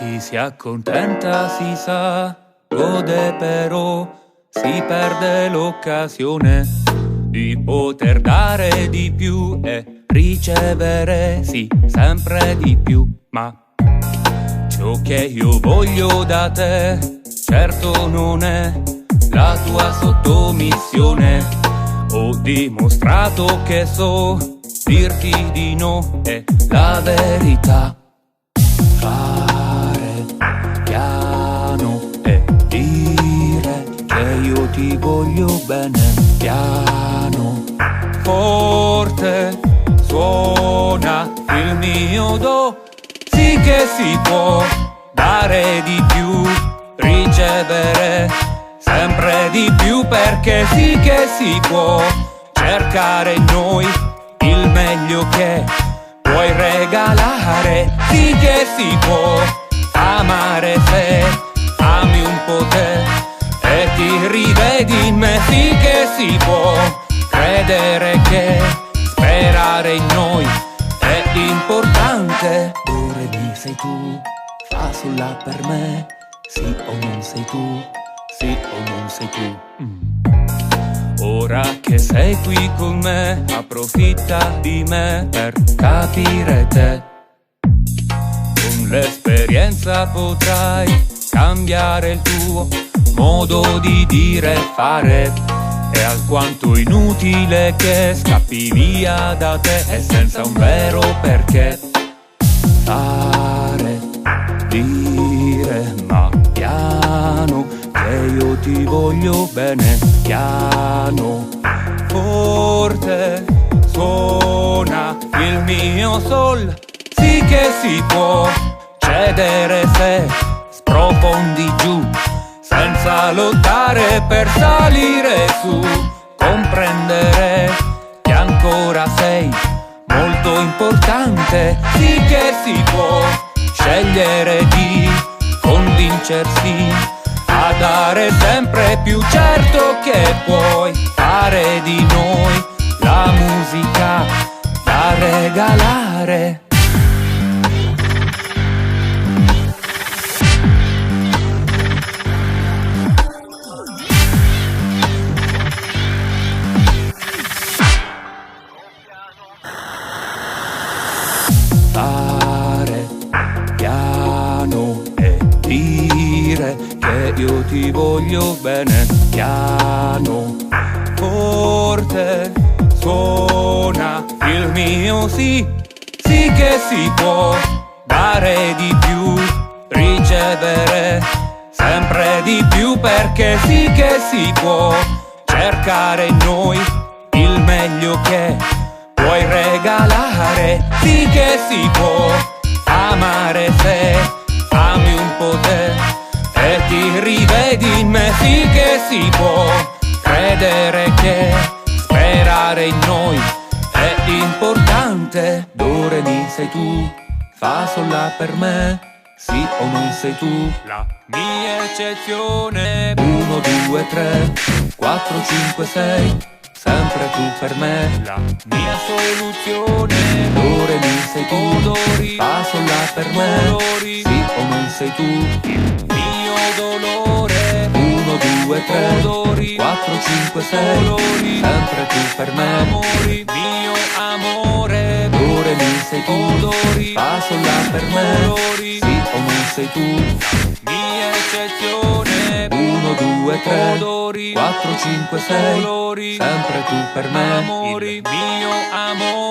Chi si accontenta si sa, gode però, si perde l'occasione di poter dare di più e ricevere, sì, sempre di più. Ma ciò che io voglio da te, certo non è la tua sottomissione. Ho dimostrato che so dirti di no, è la verità. Fare piano e dire che io ti voglio bene. Piano, forte, suona il mio do. Sì che si può dare di più, ricevere sempre di più, perché sì che si può cercare in noi il meglio che puoi regalare. Sì che si può amare se ami un po' te e ti rivedi in me. Sì che si può credere che sperare in noi è importante. Dove mi sei tu, fa sulla per me. Sì o non sei tu, sì o non sei tu. Ora che sei qui con me, approfitta di me per capire te. Con l'esperienza potrai cambiare il tuo modo di dire e fare. È alquanto inutile che scappi via da te e senza un vero perché. Fare, dire, ma piano, che io ti voglio bene. Piano, forte, suona il mio sol. Sì che si può cedere se sprofondi giù, senza lottare per salire su. Comprendere che ancora sei molto importante. Sì che si può scegliere di convincersi a dare sempre più. Certo che puoi fare di noi la musica da regalare. Fare piano e dire che io ti voglio bene. Piano, forte, suona il mio sì. Sì che si può dare di più, ricevere sempre di più, perché sì che si può cercare in noi il meglio che puoi regalare. Sì che si può amare se ami un po' te e ti rivedi in me. Sì che si può credere che sperare in noi è importante. Dove mi sei tu, fa sol la per me. Sì o non sei tu la mia eccezione. 1, 2, 3, 4, 5, 6, sempre tu per me, la mia soluzione. Dove mi sei tu, odori, fa sol la per me. Sì o non sei tu il mio dolore. 1, 2, 3, odori, 4, 5, 6, odori, sempre tu per me. Amori, mio amore. Dove mi sei tu, odori, fa sol la per me. Sì o non sei tu mia eccezione. 1, 2, 3, odori, 4, 5, 6, odori, sempre tu per me. Amori, mio amore.